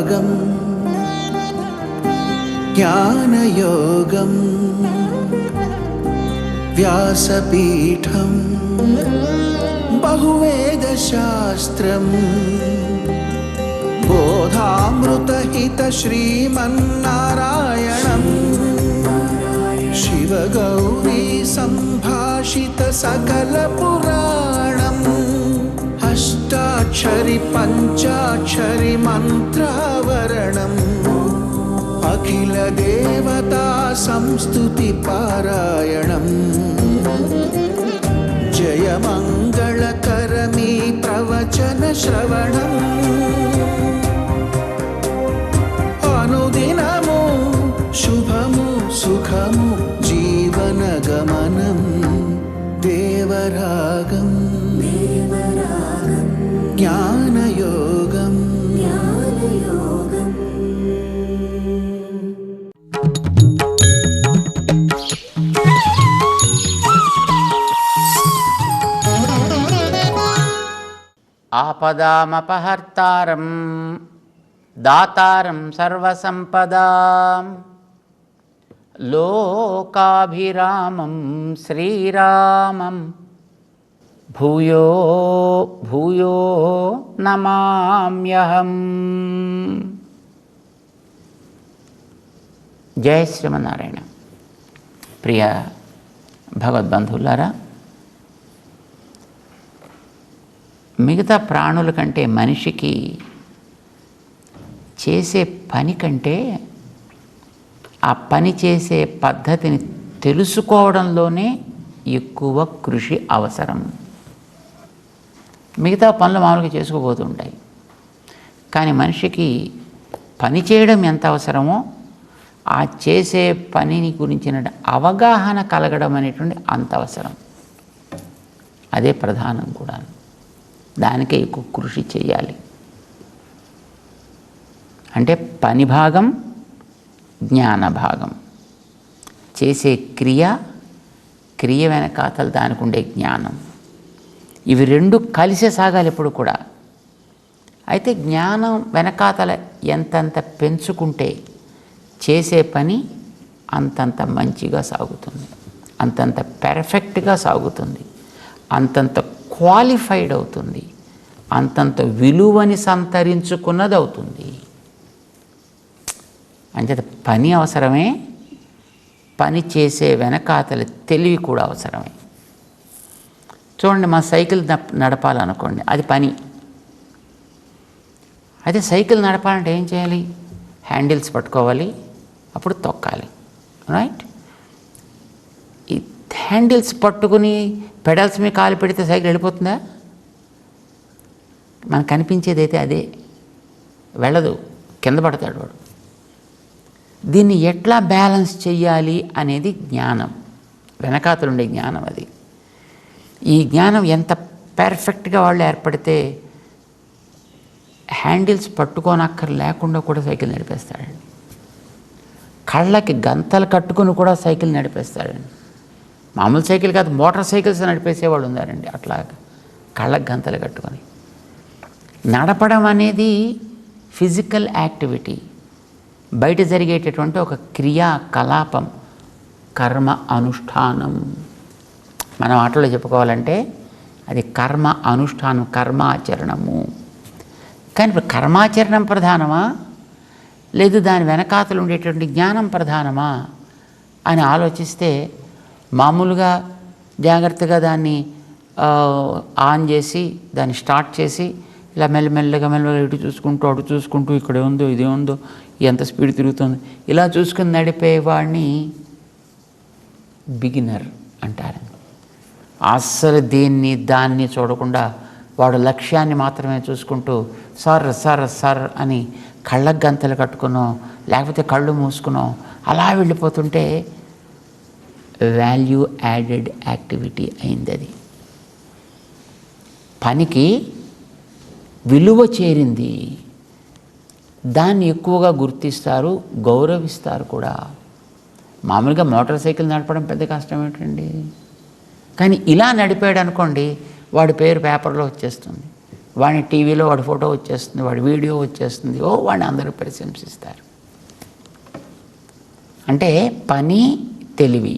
ज्ञानयोगं ज्ञानयोगं व्यासपीठं बहुवेदशास्त्रं बोधामृतहितश्रीमन्नारायणं शिवगौरी सम्भाषित सकलपुराणम् अष्टाक्षरि पञ्चाक्षरि मन्त्रावरणम् अखिल देवता संस्तुति पारायणम् जय मंगलकरमी प्रवचन श्रवणम् अनुदिनमु शुभमु सुखमु जीवन गमनम् देवरागम् ज्ञानयोगम् ఆపదామపహర్తారం దాతారం సర్వసంపదాం లోకాభిరామం శ్రీరామం భూయో భూయో నమామ్యహం. జయ శ్రీమన్నారాయణ. ప్రియ భగవద్బంధువులారా, మిగతా ప్రాణుల కంటే మనిషికి చేసే పని కంటే ఆ పని చేసే పద్ధతిని తెలుసుకోవడంలోనే ఎక్కువ కృషి అవసరం. మిగతా పనులు మామూలుగా చేసుకోబోతూ ఉంటాయి, కానీ మనిషికి పని చేయడం ఎంత అవసరమో ఆ చేసే పనిని గురించిన అవగాహన కలగడం అనేటువంటి అంత అవసరం. అదే ప్రధానం కూడా. దానికే ఎక్కువ కృషి చేయాలి. అంటే పని భాగం, జ్ఞాన భాగం. చేసే క్రియ వెనకాతలు దానికి ఉండే జ్ఞానం, ఇవి రెండు కలిసే సాగాలి ఎప్పుడు కూడా. అయితే జ్ఞానం వెనకాతల ఎంతంత పెంచుకుంటే చేసే పని అంతంత మంచిగా సాగుతుంది, అంతంత పెర్ఫెక్ట్గా సాగుతుంది, అంతంత క్వాలిఫైడ్ అవుతుంది, అంతంత విలువని సంతరించుకున్నది అవుతుంది. అంచేత పని అవసరమే, పని చేసే వెనకాతల తెలివి కూడా అవసరమే. చూడండి, మా సైకిల్ నడపాలనుకోండి, అది పని. అయితే సైకిల్ నడపాలంటే ఏం చేయాలి? హ్యాండిల్స్ పట్టుకోవాలి, అప్పుడు తొక్కాలి, రైట్? ఈ హ్యాండిల్స్ పట్టుకుని పెడల్స్ మీద కాలు పెడితే సైకిల్ వెళ్ళిపోతుందా? మనకు కనిపించేది అయితే అదే, వెళ్ళదు, కింద పడతాడు వాడు. దీన్ని ఎట్లా బ్యాలెన్స్ చెయ్యాలి అనేది జ్ఞానం, వెనకాతలు ఉండే జ్ఞానం అది. ఈ జ్ఞానం ఎంత పర్ఫెక్ట్గా వాళ్ళు ఏర్పడితే హ్యాండిల్స్ పట్టుకోనక్కర్ లేకుండా కూడా సైకిల్ నడిపేస్తాడండి. కళ్ళకి గంతలు కట్టుకుని కూడా సైకిల్ నడిపేస్తాడండి. మామూలు సైకిల్ కాదు, మోటార్ సైకిల్స్ నడిపేసేవాళ్ళు ఉన్నారండి. అట్లా కళ్ళకి గంతలు కట్టుకొని నడపడం అనేది ఫిజికల్ యాక్టివిటీ, బయట జరిగేటటువంటి ఒక క్రియాకలాపం, కర్మ అనుష్ఠానం. మన మాటలో చెప్పుకోవాలంటే అది కర్మ అనుష్ఠానం, కర్మాచరణము. కానీ ఇప్పుడు కర్మాచరణం ప్రధానమా, లేదు దాని వెనకాతలు ఉండేటువంటి జ్ఞానం ప్రధానమా అని ఆలోచిస్తే మామూలుగా జాగ్రత్తగా దాన్ని ఆన్ చేసి దాన్ని స్టార్ట్ చేసి ఇలా మెల్లమెల్లగా ఇటు చూసుకుంటూ అటు చూసుకుంటూ ఇక్కడ ఉందో ఇదే ఉందో ఎంత స్పీడ్ తిరుగుతుంది ఇలా చూసుకుని నడిపేవాడిని బిగినర్ అంటారు. అస్సలు దాన్ని చూడకుండా వాడు లక్ష్యాన్ని మాత్రమే చూసుకుంటూ సర్ అని కళ్ళకు గంతలు కట్టుకునో లేకపోతే కళ్ళు మూసుకునో అలా వెళ్ళిపోతుంటే వాల్యూ యాడెడ్ యాక్టివిటీ అయింది. అది పనికి విలువ చేరింది, దాన్ని ఎక్కువగా గుర్తిస్తారు, గౌరవిస్తారు కూడా. మామూలుగా మోటార్ సైకిల్ నడపడం పెద్ద కష్టం ఏంటండి, కానీ ఇలా నడిపాడు అనుకోండి వాడి పేరు పేపర్లో వచ్చేస్తుంది, వాడి టీవీలో వాడి ఫోటో వచ్చేస్తుంది, వాడి వీడియో వచ్చేస్తుంది, వాడిని అందరూ ప్రశంసిస్తారు. అంటే పని, తెలివి,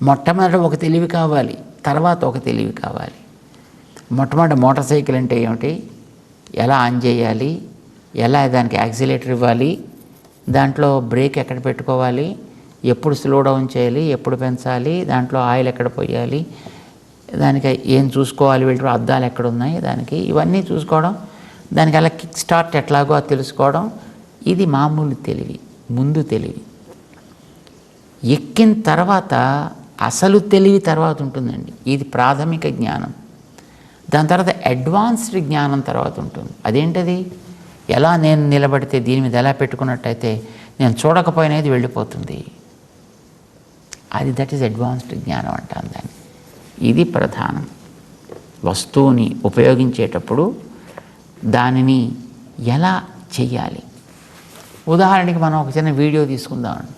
మొట్టమొదట ఒక తెలివి కావాలి, తర్వాత ఒక తెలివి కావాలి. మొట్టమొదటి మోటార్ సైకిల్ అంటే ఏమిటి, ఎలా ఆన్ చేయాలి, ఎలా దానికి యాక్సిలేటర్ ఇవ్వాలి, దాంట్లో బ్రేక్ ఎక్కడ పెట్టుకోవాలి, ఎప్పుడు స్లో డౌన్ చేయాలి, ఎప్పుడు పెంచాలి, దాంట్లో ఆయిల్ ఎక్కడ పోయాలి, దానికి ఏం చూసుకోవాలి, వీళ్ళు అద్దాలు ఎక్కడ ఉన్నాయి దానికి, ఇవన్నీ చూసుకోవడం, దానికి అలా కిక్ స్టార్ట్ ఎట్లాగో అది తెలుసుకోవడం, ఇది మామూలు తెలివి, ముందు తెలివి. ఎక్కిన తర్వాత అసలు తెలివి తర్వాత ఉంటుందండి, ఇది ప్రాథమిక జ్ఞానం. దాని తర్వాత అడ్వాన్స్డ్ జ్ఞానం తర్వాత ఉంటుంది. అదేంటది, ఎలా నేను నిలబడితే దీని మీద ఎలా పెట్టుకున్నట్టయితే నేను చూడకపోయినా ఇది వెళ్ళిపోతుంది, అది దట్ ఈస్ అడ్వాన్స్డ్ జ్ఞానం అంటాను దాన్ని. ఇది ప్రధానం. వస్తువుని ఉపయోగించేటప్పుడు దానిని ఎలా చెయ్యాలి. ఉదాహరణకి మనం ఒక చిన్న వీడియో తీసుకుందామండి.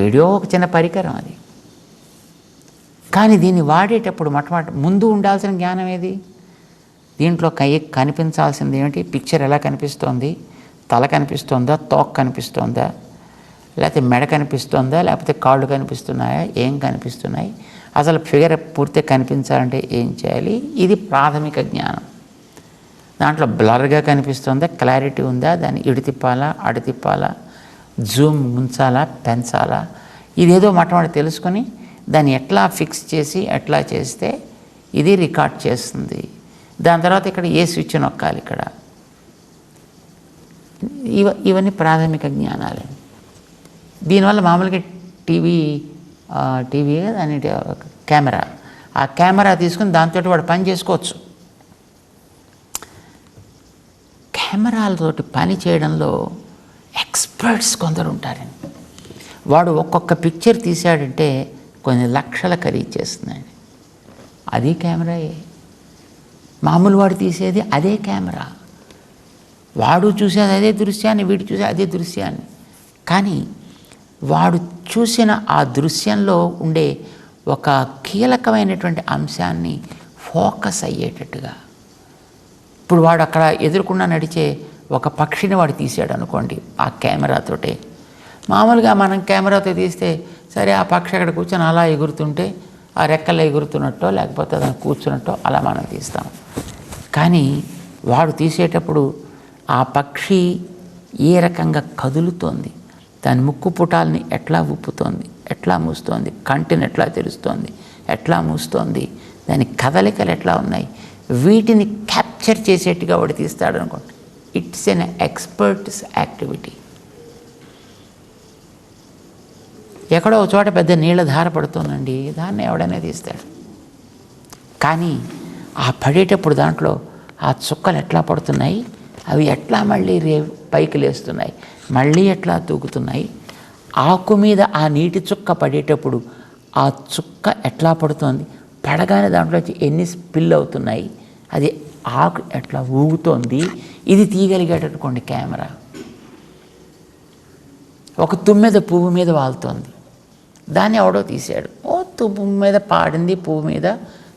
వీడియో ఒక చిన్న పరికరం అది, కానీ దీన్ని వాడేటప్పుడు ముందు ఉండాల్సిన జ్ఞానం ఏది, దీంట్లో కనిపించాల్సింది ఏమిటి, పిక్చర్ ఎలా కనిపిస్తోంది, తల కనిపిస్తోందా, తోక కనిపిస్తోందా, లేకపోతే మెడ కనిపిస్తోందా, లేకపోతే కాళ్ళు కనిపిస్తున్నాయా, ఏం కనిపిస్తున్నాయి, అసలు ఫిగర్ పూర్తిగా కనిపించాలంటే ఏం చేయాలి, ఇది ప్రాథమిక జ్ఞానం. దాంట్లో బ్లర్గా కనిపిస్తుందా, క్లారిటీ ఉందా, దాన్ని ఇటు తిప్పాలా, అటు తిప్పాలా, జూమ్ ఉంచాలా, పెంచాలా, ఇదేదో మొట్టమొదటి తెలుసుకొని దాన్ని ఎట్లా ఫిక్స్ చేసి ఎట్లా చేస్తే ఇది రికార్డ్ చేస్తుంది. దాని తర్వాత ఇక్కడ ఏ స్విచ్ నొక్కాలి, ఇక్కడ ఇవన్నీ ప్రాథమిక జ్ఞానాలే. దీనివల్ల మామూలుగా టీవీ దాని కెమెరా, ఆ కెమెరా తీసుకుని దాంతో వాడు పని చేసుకోవచ్చు. కెమెరాలతోటి పని చేయడంలో ఎక్స్పర్ట్స్ కొందరు ఉంటారండి. వాడు ఒక్కొక్క పిక్చర్ తీశాడంటే కొన్ని లక్షల ఖరీదు చేస్తుందండి. అది కెమెరాయే. మామూలు వాడు తీసేది అదే కెమెరా, వాడు చూసేది అదే దృశ్యాన్ని, వీడు చూసేది అదే దృశ్యాన్ని, కానీ వాడు చూసిన ఆ దృశ్యంలో ఉండే ఒక కీలకమైనటువంటి అంశాన్ని ఫోకస్ అయ్యేటట్టుగా. ఇప్పుడు వాడు అక్కడ ఎదురుకుండా నడిచే ఒక పక్షిని వాడు తీసాడు అనుకోండి ఆ కెమెరాతోటే. మామూలుగా మనం కెమెరాతో తీస్తే సరే ఆ పక్షి అక్కడ కూర్చొని అలా ఎగురుతుంటే ఆ రెక్కల్లో ఎగురుతున్నట్టో లేకపోతే దాన్ని కూర్చున్నట్టో అలా మనం తీస్తాం. కానీ వాడు తీసేటప్పుడు ఆ పక్షి ఏ రకంగా కదులుతోంది, దాని ముక్కు పుటాలని ఎట్లా ఉప్పుతోంది, ఎట్లా మూస్తోంది, కంటిని ఎట్లా తెరుస్తోంది, ఎట్లా మూస్తోంది, దాని కదలికలు ఎట్లా ఉన్నాయి, వీటిని క్యాప్చర్ చేసేట్టుగా వాడు తీస్తాడు అనుకోండి. It's an experts activity. ఎక్కడో ఒక చోట పెద్ద నీళ్ళ ధార పడుతుందండి, దాన్ని ఎవడైనా తీస్తాడు. కానీ ఆ పడేటప్పుడు దాంట్లో ఆ చుక్కలు ఎట్లా పడుతున్నాయి, అవి ఎట్లా మళ్ళీ పైకి లేస్తున్నాయి, మళ్ళీ ఎట్లా తూగుతున్నాయి, ఆకు మీద ఆ నీటి చుక్క పడేటప్పుడు ఆ చుక్క ఎట్లా పడుతోంది, పడగానే దాంట్లో ఎన్ని స్పిల్ అవుతున్నాయి, అది ఆకు ఎట్లా ఊగుతోంది, ఇది తీయగలిగేటట్టుకోండి కెమెరా. ఒక తుమ్మెద పువ్వు మీద వాలుతోంది, దాన్ని ఎవడో తీశాడు, పువ్వు మీద పాడింది, పువ్వు మీద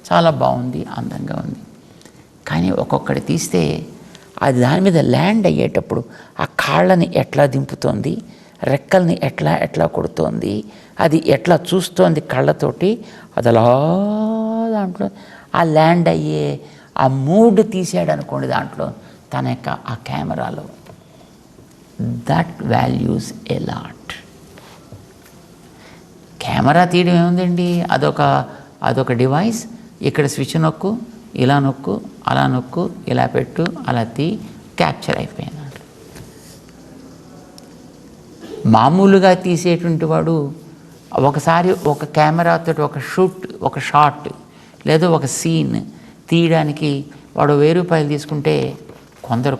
చాలా బాగుంది, అందంగా ఉంది. కానీ ఒక్కొక్కటి తీస్తే అది దాని మీద ల్యాండ్ అయ్యేటప్పుడు ఆ కాళ్ళని ఎట్లా దింపుతోంది, రెక్కల్ని ఎట్లా కొడుతోంది, అది ఎట్లా చూస్తోంది కళ్ళతోటి, అది అలా దాంట్లో ఆ ల్యాండ్ అయ్యే ఆ మూడ్ తీసాడు అనుకోండి దాంట్లో తన యొక్క ఆ కెమెరాలో. That values a lot. Camera తీయడం ఏముందండి, అదొక డివైస్. ఇక్కడ స్విచ్ నొక్కు, ఇలా నొక్కు, అలా నొక్కు, ఇలా పెట్టు, అలా క్యాప్చర్ అయిపోయింది. మామూలుగా తీసేటువంటి వాడు ఒకసారి ఒక కెమెరాతో ఒక షాట్ లేదా ఒక సీన్ తీయడానికి వాడు 1000 రూపాయలు తీసుకుంటే కొందరు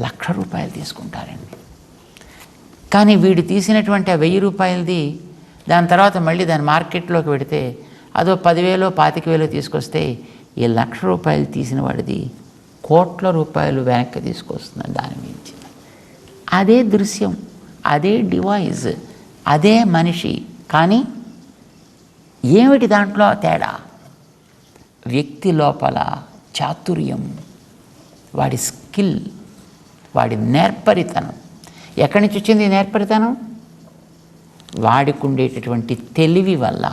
₹1,00,000 తీసుకుంటారండి. కానీ వీడు తీసినటువంటి ఆ 1000 రూపాయలది దాని తర్వాత మళ్ళీ దాని మార్కెట్లోకి పెడితే అదో 10,000 25,000 తీసుకొస్తే ఈ ₹1,00,000 తీసిన వాడిది కోట్ల రూపాయలు వెనక్కి తీసుకొస్తుంది దాని మించి. అదే దృశ్యం, అదే డివైస్, అదే మనిషి, కానీ ఏమిటి దాంట్లో తేడా? వ్యక్తి లోపల చాతుర్యం, వాడి స్కిల్, వాడి నేర్పరితనం. ఎక్కడి నుంచి వచ్చింది ఈ నేర్పరితనం? వాడికి ఉండేటటువంటి తెలివి వల్ల,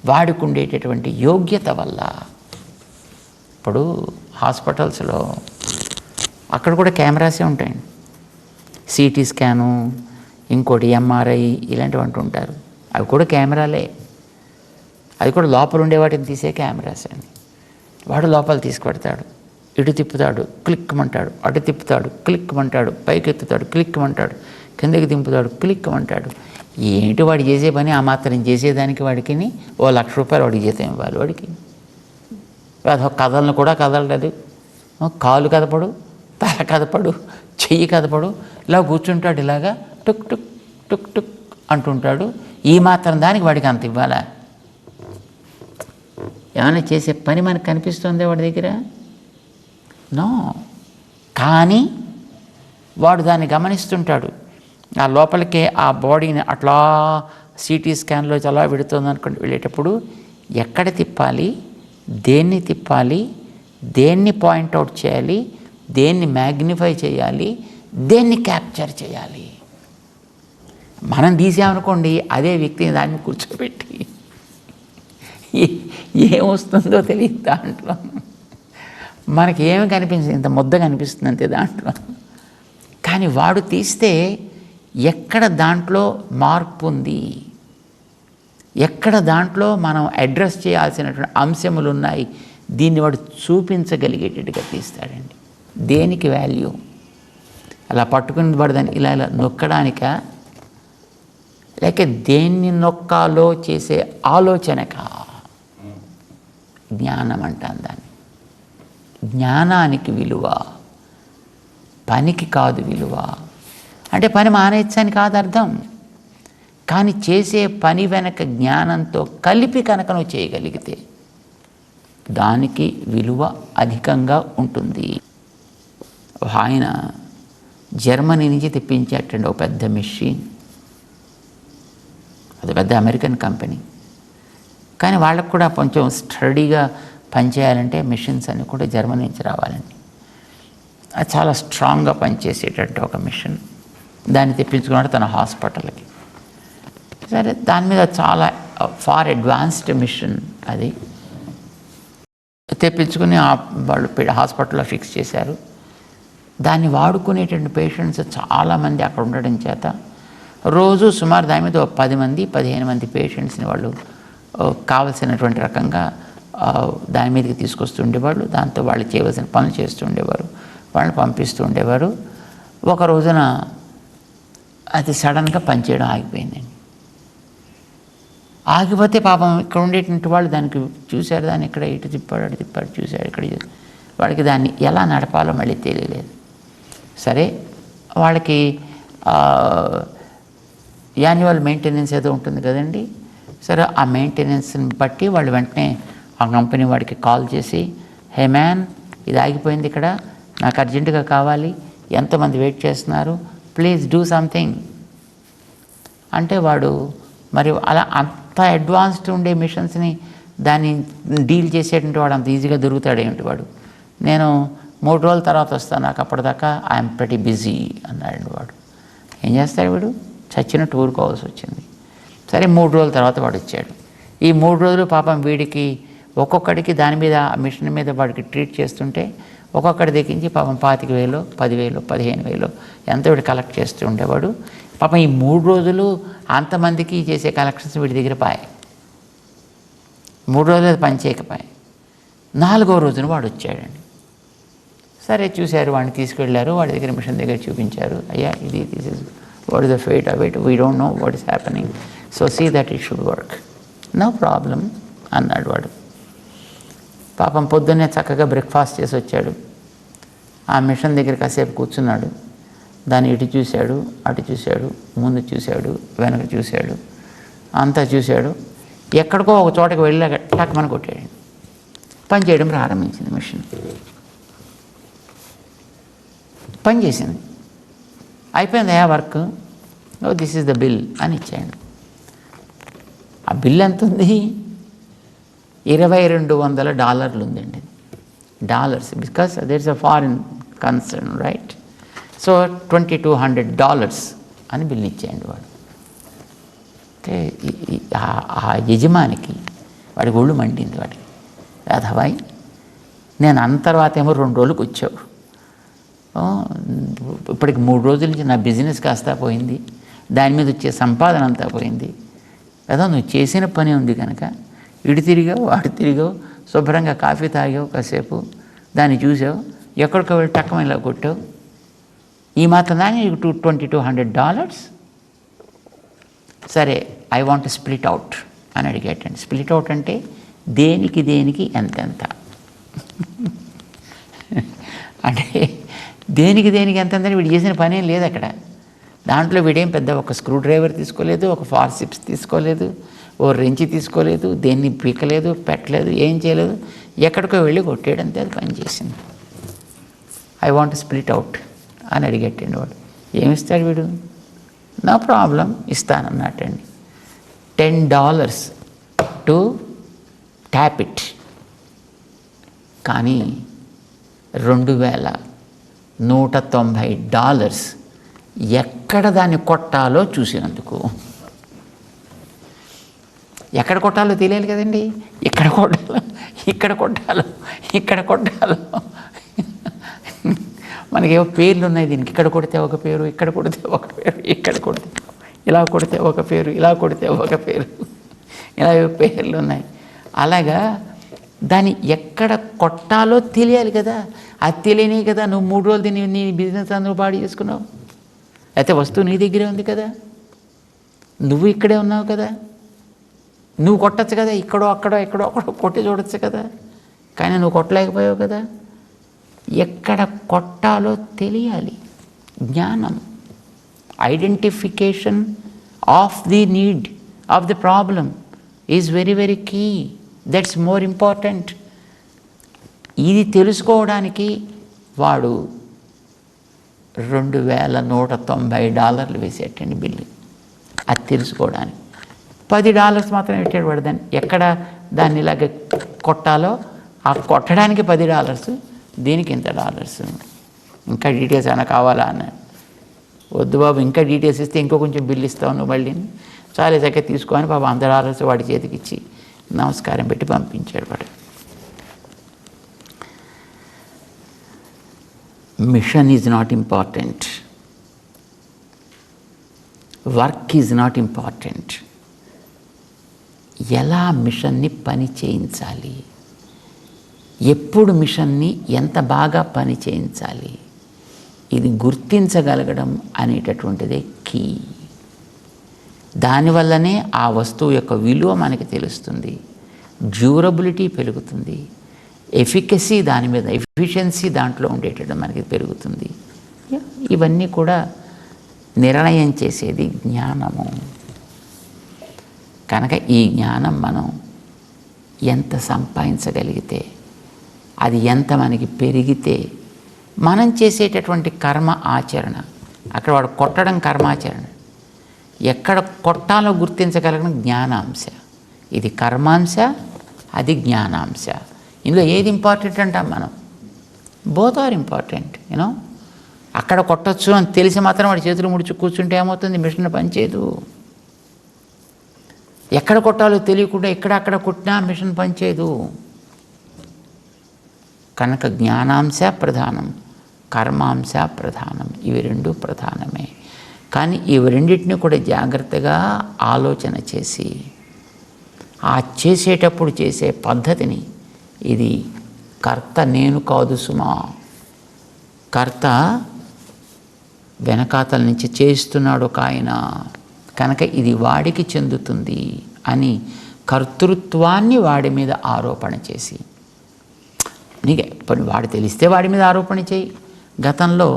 వాడికి ఉండేటటువంటి యోగ్యత వల్ల. ఇప్పుడు హాస్పిటల్స్లో అక్కడ కూడా కెమెరాసే ఉంటాయండి. సిటీ స్కాను, ఇంకోటి ఎంఆర్ఐ ఇలాంటివి అంటుంటారు. అవి కూడా కెమెరాలే. అది కూడా లోపల ఉండే వాటిని తీసే కెమెరాస్ అండి. వాడు లోపల తీసుకుపెడతాడు, ఇటు తిప్పుతాడు, క్లిక్మంటాడు, అటు తిప్పుతాడు, క్లిక్మంటాడు, పైకి ఎత్తుతాడు, క్లిక్మంటాడు, కిందకి దింపుతాడు, క్లిక్మంటాడు. ఏంటి వాడు చేసే పని? ఆ మాత్రం చేసేదానికి వాడికి ₹1,00,000 వాడికి జీతం ఇవ్వాలి. వాడికి అదొక కదలను కూడా కదలదు. కాలు కదపడు, తల కదపడు, చెయ్యి కదపడు, ఇలా కూర్చుంటాడు. ఇలాగా టుక్ టుక్ టుక్ టుక్ అంటుంటాడు. ఈ మాత్రం దానికి వాడికి అంత ఇవ్వాలా? ఏమైనా చేసే పని మనకు కనిపిస్తుందే వాడి దగ్గర? నో. కానీ వాడు దాన్ని గమనిస్తుంటాడు. ఆ లోపలికే ఆ బాడీని అట్లా సిటీ స్కాన్లో అలా పెడుతుంది అనుకోండి. వెళ్ళేటప్పుడు ఎక్కడ తిప్పాలి, దేన్ని తిప్పాలి, దేన్ని పాయింట్అవుట్ చేయాలి, దేన్ని మ్యాగ్నిఫై చేయాలి, దేన్ని క్యాప్చర్ చేయాలి. మనం తీసామనుకోండి, అదే వ్యక్తిని దాన్ని కూర్చోబెట్టి ఏమొస్తుందో తెలియదు. దాంట్లో మనకి ఏమి కనిపించింది, ఇంత ముద్ద కనిపిస్తుంది అంతే దాంట్లో. కానీ వాడు తీస్తే ఎక్కడ దాంట్లో మార్పు ఉంది, ఎక్కడ దాంట్లో మనం అడ్రస్ చేయాల్సినటువంటి అంశములు ఉన్నాయి, దీన్ని వాడు చూపించగలిగేటట్టుగా తీస్తాడండి. దేనికి వాల్యూ? అలా పట్టుకుని వాడు దాన్ని ఇలా ఇలా నొక్కడానిక, లేక దేన్ని నొక్కాలో చేసే ఆలోచనక? జ్ఞానం అంటాను దాన్ని. జ్ఞానానికి విలువ, పనికి కాదు విలువ. అంటే పని మానేయచ్చని కాదు అర్థం. కానీ చేసే పని వెనక జ్ఞానంతో కలిపి కనుక నువ్వు చేయగలిగితే దానికి విలువ అధికంగా ఉంటుంది. ఆయన జర్మనీ నుంచి తెప్పించేటండి ఒక పెద్ద మెషిన్. అది పెద్ద అమెరికన్ కంపెనీ. కానీ వాళ్ళకు కూడా కొంచెం స్టడీగా పనిచేయాలంటే మెషిన్స్ అన్నీ కూడా జర్మనీ నుంచి రావాలండి. అది చాలా స్ట్రాంగ్గా పనిచేసేటట్టు ఒక మిషన్. దాన్ని తెప్పించుకున్నాడు తన హాస్పిటల్కి. సరే, దాని మీద చాలా ఫార్ అడ్వాన్స్డ్ మిషన్ అది తెప్పించుకుని వాళ్ళు హాస్పిటల్లో ఫిక్స్ చేశారు. దాన్ని వాడుకునేటువంటి పేషెంట్స్ చాలామంది అక్కడ ఉండడం చేత రోజు సుమారు దాని మీద 10 మంది 15 మంది పేషెంట్స్ని వాళ్ళు కావలసినటువంటి రకంగా దాని మీదకి తీసుకొస్తూ ఉండేవాళ్ళు. దాంతో వాళ్ళు చేయవలసిన పనులు చేస్తూ ఉండేవారు, వాళ్ళని పంపిస్తూ ఉండేవారు. ఒక రోజున అది సడన్గా పనిచేయడం ఆగిపోయిందండి. ఆగిపోతే పాపం ఇక్కడ ఉండేటువంటి వాళ్ళు దానికి చూశారు. దాన్ని ఇక్కడ ఇటు తిప్పాడు, అటు తిప్పాడు, చూశాడు, ఇక్కడ వాడికి దాన్ని ఎలా నడపాలో మళ్ళీ తెలియలేదు. సరే, వాళ్ళకి యాన్యువల్ మెయింటెనెన్స్ ఏదో ఉంటుంది కదండి. సరే, ఆ మెయింటెనెన్స్ని బట్టి వాళ్ళు వెంటనే ఆ కంపెనీ వాడికి కాల్ చేసి, హే మ్యాన్, ఇది ఆగిపోయింది ఇక్కడ, నాకు అర్జెంటుగా కావాలి, ఎంతమంది వెయిట్ చేస్తున్నారు, ప్లీజ్ డూ సంథింగ్ అంటే వాడు మరి అలా అంత అడ్వాన్స్డ్ ఉండే మిషన్స్ని దాన్ని డీల్ చేసేటువంటి వాడు అంత ఈజీగా దొరుకుతాడేమిటి వాడు? నేను 3 రోజుల తర్వాత వస్తాను, నాకు అప్పటిదాకా ఐఎమ్ ప్రెటీ బిజీ అన్నాడు వాడు. ఏం చేస్తాడు వీడు? చచ్చినట్టు ఊరుకోవాల్సి వచ్చింది. సరే, 3 రోజుల తర్వాత వాడు వచ్చాడు. ఈ 3 రోజులు పాపం వీడికి ఒక్కొక్కడికి దాని మీద ఆ మిషన్ మీద వాడికి ట్రీట్ చేస్తుంటే ఒక్కొక్కడి దక్కించి పాపం 25,000 10,000 15,000 ఎంత వీడు కలెక్ట్ చేస్తూ ఉండేవాడు. పాపం ఈ 3 రోజులు అంతమందికి చేసే కలెక్షన్స్ వీడి దగ్గర పాయాయి. 3 రోజులు అది పని చేయకపోయాయి. 4వ రోజున వాడు వచ్చాడండి. సరే, చూశారు, వాడిని తీసుకెళ్ళారు, వాడి దగ్గర మిషన్ దగ్గర చూపించారు. అయ్యా, ఇది this is what is the fate of it, we don't know what is happening, so see that it should work. No problem అన్నాడు వాడు. పాపం పొద్దున్నే చక్కగా బ్రేక్ఫాస్ట్ చేసి వచ్చాడు. ఆ మిషన్ దగ్గర కాసేపు కూర్చున్నాడు. దాన్ని ఇటు చూశాడు, అటు చూశాడు, ముందు చూశాడు, వెనక చూశాడు, అంతా చూశాడు. ఎక్కడికో ఒక చోటకి వెళ్ళాక టక్మని కొట్టాడు. పని చేయడం ప్రారంభించింది మిషన్. పని చేసింది, అయిపోయింది work. This is the bill అని ఇచ్చాడు. ఆ బిల్ ఎంత ఉంది? $2200 ఉందండి. Dollars, because there is a foreign concern, right? So $2200 అని బిల్లు ఇచ్చేయండి వాడు. అంటే ఆ యజమానికి వాడికి ఒళ్ళు మండింది. వాడికి రాధాబాయి, నేను అన్న తర్వాత ఏమో 2 రోజులకు వచ్చావు, ఇప్పటికి 3 రోజుల నుంచి నా బిజినెస్ కాస్తా పోయింది, దాని మీద వచ్చే సంపాదన అంతా పోయింది కదా. నువ్వు చేసిన పని ఉంది కనుక ఇటు తిరిగావు అటు తిరిగావు, శుభ్రంగా కాఫీ తాగావు, కాసేపు దాన్ని చూసావు, ఎక్కడికో వెళ్ళి టక్కమ ఇలా కొట్టావు, ఈ మాత్రం దాన్ని $2200. సరే, ఐ వాంట్ స్ప్లిట్ అవుట్ అని అడిగేటండి. స్ప్లిట్ అవుట్ అంటే దేనికి ఎంతెంత అంటే దేనికి ఎంతెంతని వీడు చేసిన పని ఏం లేదు అక్కడ. దాంట్లో వీడేం పెద్ద ఒక స్క్రూ డ్రైవర్ తీసుకోలేదు, ఒక ఫార్సిప్స్ తీసుకోలేదు, ఓ రెంచి తీసుకోలేదు, దేన్ని పీకలేదు, పెట్టలేదు, ఏం చేయలేదు, ఎక్కడికో వెళ్ళి కొట్టేయడంతే అది పని చేసింది. ఐ వాంట్ స్ప్లిట్ అవుట్ అని అడిగేటండి వాడు. ఏమిస్తాడు వీడు? నో ప్రాబ్లం, ఇస్తానన్నట్టండి. $10 టు ట్యాప్ ఇట్. కానీ $2190 ఎక్కడ దాన్ని కొట్టాలో చూసినందుకు. ఎక్కడ కొట్టాలో తెలియాలి కదండి. ఇక్కడ కొట్టాలో మనకేవో పేర్లు ఉన్నాయి దీనికి. ఇక్కడ కొడితే ఒక పేరు, ఇక్కడ కొడితే ఒక పేరు, ఇక్కడ కొడితే ఇలా కొడితే ఒక పేరు, ఇలా కొడితే ఒక పేరు, ఇలా పేర్లు ఉన్నాయి. అలాగా దాన్ని ఎక్కడ కొట్టాలో తెలియాలి కదా. అది తెలియని కదా నువ్వు 3 రోజులు నీ బిజినెస్ అందరూ పాడు చేసుకున్నావు. అయితే వస్తువు నీ దగ్గరే ఉంది కదా, నువ్వు ఇక్కడే ఉన్నావు కదా, నువ్వు కొట్టచ్చు కదా, ఎక్కడో కొట్టి చూడొచ్చు కదా, కానీ నువ్వు కొట్టలేకపోయావు కదా. ఎక్కడ కొట్టాలో తెలియాలి. జ్ఞానం, identification of the need of the problem is very key. That's more important. ఇది తెలుసుకోవడానికి వాడు $2190 వేసేటండి బిల్లు. అది తెలుసుకోవడానికి $10 మాత్రం పెట్టాడు వాడు. దాన్ని ఎక్కడ దాన్ని ఇలాగ కొట్టాలో ఆ కొట్టడానికి $10, దీనికి ఇంత డాలర్స్. ఇంకా డీటెయిల్స్ ఏమైనా కావాలా అన్నాడు. వద్దు బాబు, ఇంకా డీటెయిల్స్ ఇస్తే ఇంకో కొంచెం బిల్లు ఇస్తావు నువ్వు మళ్ళీ. చాలా చక్కగా తీసుకొని బాబు $100 వాడి చేతికి ఇచ్చి నమస్కారం పెట్టి పంపించాడు వాడు. Machine is not important, work is not important. ఎలా మిషన్ని పని చేయించాలి, ఎప్పుడు మిషన్ని ఎంత బాగా పని చేయించాలి, ఇది గుర్తించగలగడం అనేటటువంటిదే కీ. దానివల్లనే ఆ వస్తువు యొక్క విలువ మనకి తెలుస్తుంది, డ్యూరబిలిటీ పెరుగుతుంది, ఎఫికసీ దాని మీద, ఎఫిషియన్సీ దాంట్లో ఉండేటట్టు మనకి పెరుగుతుంది. ఇవన్నీ కూడా నిర్ణయం చేసేది జ్ఞానము. కనుక ఈ జ్ఞానం మనం ఎంత సంపాదించగలిగితే, అది ఎంత మనకి పెరిగితే, మనం చేసేటటువంటి కర్మ ఆచరణ, అక్కడ వాడు కొట్టడం కర్మాచరణ, ఎక్కడ కొట్టాలో గుర్తించగలగడం జ్ఞానాంశ. ఇది కర్మాంశ, అది జ్ఞానాంశ. ఇందులో ఏది ఇంపార్టెంట్ అంటాం మనం? Both are important. యూనో, అక్కడ కొట్టచ్చు అని తెలిసి మాత్రం వాడి చేతులు ముడిచి కూర్చుంటే ఏమవుతుంది? మిషన్ పనిచేయదు. ఎక్కడ కొట్టాలో తెలియకుండా ఎక్కడక్కడ కొట్టినా మిషన్ పనిచేయదు. కనుక జ్ఞానాంశ ప్రధానం, కర్మాంశ ప్రధానం. ఇవి రెండు ప్రధానమే. కానీ ఇవి రెండింటిని కూడా జాగ్రత్తగా ఆలోచన చేసి, ఆ చేసేటప్పుడు చేసే పద్ధతిని, ఇది కర్త నేను కాదు సుమా, కర్త వెనకాతల నుంచి చేస్తున్నాడు ఒక ఆయన, కనుక ఇది వాడికి చెందుతుంది అని కర్తృత్వాన్ని వాడి మీద ఆరోపణ చేసి, నీకే ఇప్పుడు వాడు తెలిస్తే వాడి మీద ఆరోపణ చేయి. గతంలో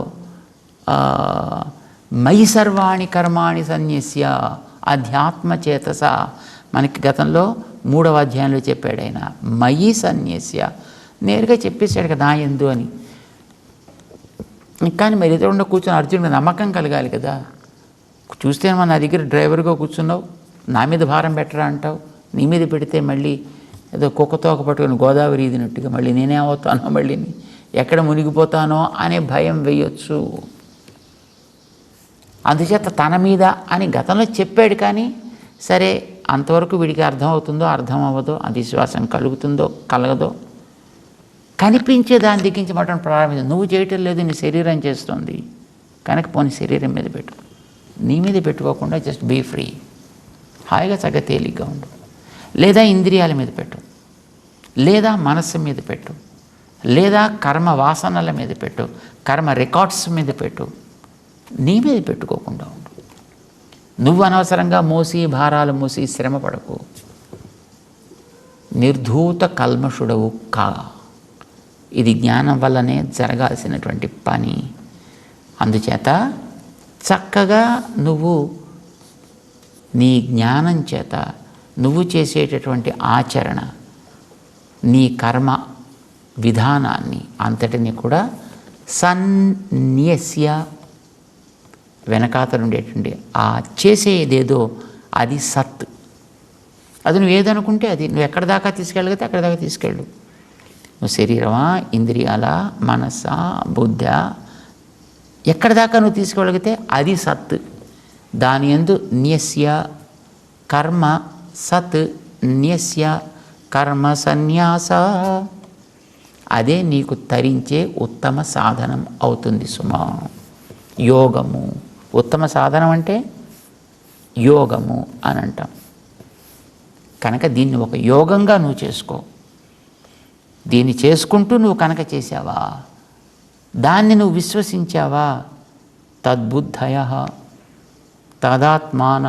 మయి సర్వాణి కర్మాణి సన్యస్య అధ్యాత్మచేతస, మనకి గతంలో 3వ అధ్యాయంలో చెప్పాడు ఆయన. మయి సన్యస్య నేరుగా చెప్పేశాడు కదా, నా యందు అని. కానీ మరి ఎదురుండా కూర్చొని అర్జునుడికి నమ్మకం కలగాలి కదా. చూస్తే మన నా దగ్గర డ్రైవర్గా కూర్చున్నావు, నా మీద భారం పెట్టరా అంటావు, నీ మీద పెడితే మళ్ళీ ఏదో కుక్కతోక పట్టుకుని గోదావరి ఈదినట్టుగా మళ్ళీ నేనేమవుతానో, మళ్ళీ ఎక్కడ మునిగిపోతానో అనే భయం వేయొచ్చు. అందుచేత తన మీద అని గతంలో చెప్పాడు, కానీ సరే అంతవరకు వీడికి అర్థమవుతుందో అర్థం అవ్వదో, అది విశ్వాసం కలుగుతుందో కలగదో, కనిపించే దాని దిగించబడటం ప్రారంభించింది. నువ్వు చేయటం లేదు, నీ శరీరం చేస్తుంది కనుక పోనీ శరీరం మీద పెట్టు. నీ మీద పెట్టుకోకుండా జస్ట్ బీ ఫ్రీ, హాయిగా చక్కగా తేలిగ్గా ఉండు. లేదా ఇంద్రియాల మీద పెట్టు, లేదా మనస్సు మీద పెట్టు, లేదా కర్మ వాసనల మీద పెట్టు, కర్మ రికార్డ్స్ మీద పెట్టు. నీ మీద పెట్టుకోకుండా ఉండు. నువ్వు అనవసరంగా మోసి భారాలు మోసి శ్రమ పడకు. నిర్ధూత కల్మషుడవు కా. ఇది జ్ఞానం వల్లనే జరగాల్సినటువంటి పని. అందుచేత చక్కగా నువ్వు నీ జ్ఞానం చేత నువ్వు చేసేటటువంటి ఆచరణ, నీ కర్మ విధానాన్ని అంతటిని కూడా సన్యస్య, వెనకాతలుండేటువంటి ఆ చేసేదేదో అది సత్. అది నువ్వు ఏదనుకుంటే అది, నువ్వు ఎక్కడి దాకా తీసుకెళ్ళగలిగితే అక్కడి దాకా తీసుకెళ్ళు. నువ్వు శరీరమా, ఇంద్రియాల, మనసా, బుద్ధ, ఎక్కడి దాకా నువ్వు తీసుకెళ్ళగలిగితే అది సత్. దాని యందు న్యస్య కర్మ సత్, న్యస్య కర్మ సన్యాస, అదే నీకు తరించే ఉత్తమ సాధనం అవుతుంది సుమా. యోగము ఉత్తమ సాధనం అంటే యోగము అని అంటాం. కనుక దీన్ని ఒక యోగంగా నువ్వు చేసుకో. దీన్ని చేసుకుంటూ నువ్వు కనుక చేసావా, దాన్ని నువ్వు విశ్వసించావా, తద్బుద్ధయ తదాత్మాన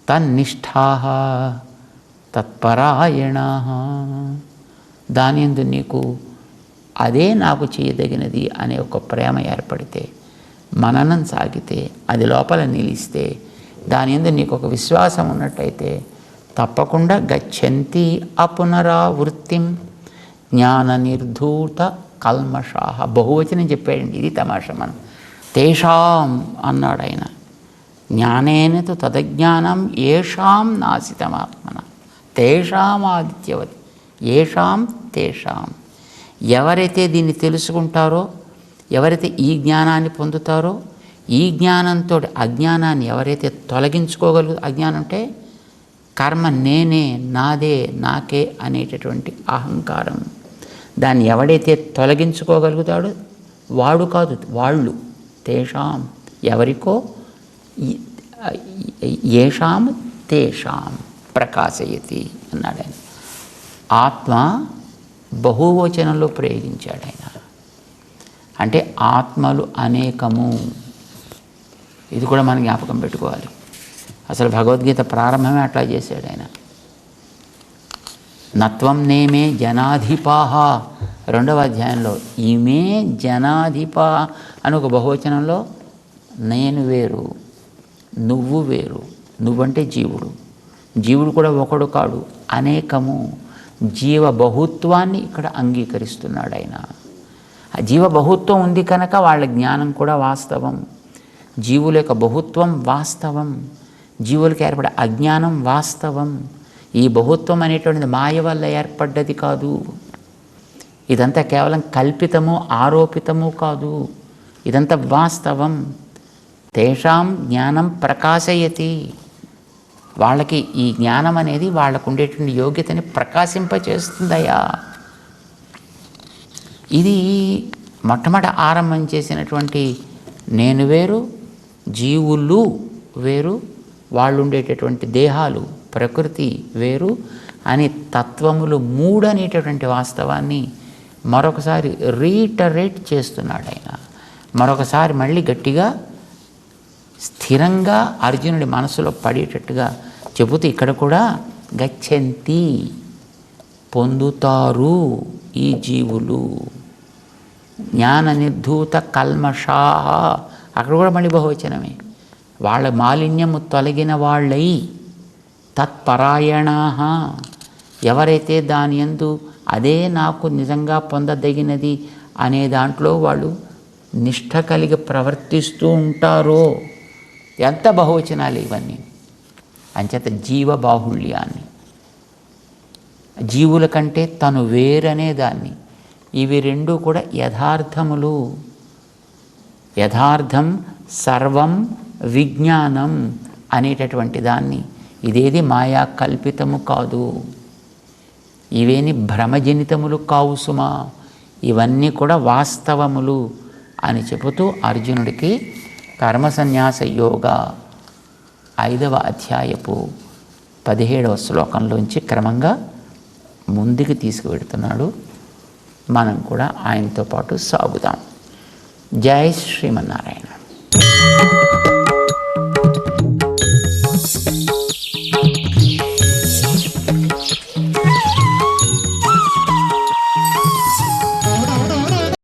తన్నిష్ఠా తత్పరాయణ, దాని యందు నీకు అదే నాకు చేయదగినది అనే ఒక ప్రేమ ఏర్పడితే, మననం సాగితే, అది లోపల నిలిస్తే, దాని యందు నీకు ఒక విశ్వాసం ఉన్నట్టయితే తప్పకుండా గచ్చంతి అపునరావృత్తిం జ్ఞాన నిర్ధూత కల్మషాహ. బహువచనం చెప్పాడండి, ఇది తమాషా. మనం తేషాం అన్నాడు ఆయన. జ్ఞానేనతు తదజ్ఞానం ఏషాం నాశితమాత్మన తేషాం ఆదిత్యవతి ఏషాం తేషాం. ఎవరైతే దీన్ని తెలుసుకుంటారో, ఎవరైతే ఈ జ్ఞానాన్ని పొందుతారో, ఈ జ్ఞానంతో అజ్ఞానాన్ని ఎవరైతే అజ్ఞానం అంటే కర్మ నేనే, నాదే, నాకే అనేటటువంటి అహంకారం, దాన్ని ఎవడైతే తొలగించుకోగలుగుతాడో వాడు కాదు, వాళ్ళు. తేషాం ఎవరికో, ఏషాం తేషాం ప్రకాశయతి అన్నాడు ఆయన. ఆత్మ బహువచనంలో ప్రయోగించాడు ఆయన. అంటే ఆత్మలు అనేకము. ఇది కూడా మనం జ్ఞాపకం పెట్టుకోవాలి. అసలు భగవద్గీత ప్రారంభమే అట్లా చేశాడు ఆయన. నత్వం నేమే జనాధిపాహ, 2వ అధ్యాయంలో ఈమే జనాధిపా అని ఒక బహువచనంలో నేను వేరు, నువ్వు వేరు. నువ్వంటే జీవుడు, జీవుడు కూడా ఒకడు కాడు, అనేకము. జీవ బహుత్వాన్ని ఇక్కడ అంగీకరిస్తున్నాడు ఆయన. ఆ జీవ బహుత్వం ఉంది కనుక వాళ్ళ జ్ఞానం కూడా వాస్తవం. జీవుల యొక్క బహుత్వం వాస్తవం, జీవులకు ఏర్పడే అజ్ఞానం వాస్తవం. ఈ బహుత్వం అనేటువంటిది మాయ వల్ల ఏర్పడ్డది కాదు. ఇదంతా కేవలం కల్పితము, ఆరోపితము కాదు. ఇదంతా వాస్తవం. తేషాం జ్ఞానం ప్రకాశయతి. వాళ్ళకి ఈ జ్ఞానం అనేది వాళ్ళకు ఉండేటువంటి యోగ్యతని ప్రకాశింపచేస్తుందయ్యా. ఇది మొట్టమొదట ఆరంభం చేసినటువంటి నేను వేరు, జీవులు వేరు, వాళ్ళు ఉండేటటువంటి దేహాలు, ప్రకృతి వేరు అని తత్వములు 3 అనేటటువంటి వాస్తవాన్ని మరొకసారి రీటరేట్ చేస్తున్నాడు ఆయన. మరొకసారి మళ్ళీ గట్టిగా స్థిరంగా అర్జునుడి మనసులో పడేటట్టుగా చెబుతూ ఇక్కడ కూడా గచ్చంతి పొందుతారు ఈ జీవులు, జ్ఞాన నిర్ధూత కల్మషా. అక్కడ కూడా మళ్ళీ బహువచనమే. వాళ్ళ మాలిన్యము తొలగిన వాళ్ళై, తత్పరాయణా, ఎవరైతే దాని యందు అదే నాకు నిజంగా పొందదగినది అనే దాంట్లో వాళ్ళు నిష్ఠ కలిగి ప్రవర్తిస్తూ ఉంటారో. ఎంత బహువచనాలు ఇవన్నీ. అంచేత జీవ బాహుళ్యాన్ని, జీవుల కంటే తను వేరనే దాన్ని. ఇవి రెండు కూడా యథార్థములు. యథార్థం సర్వం విజ్ఞానం అనేటటువంటి దాన్ని, ఇదేది మాయా కల్పితము కాదు, ఇవేని భ్రమజనితములు కావు సుమా, ఇవన్నీ కూడా వాస్తవములు అని చెబుతూ అర్జునుడికి కర్మసన్యాస యోగ 5వ అధ్యాయపు 17వ శ్లోకంలోంచి క్రమంగా ముందుకు తీసుకువెడుతున్నాడు. మనం కూడా ఆయనతో పాటు సాగుదాం. జై శ్రీమన్నారాయణ.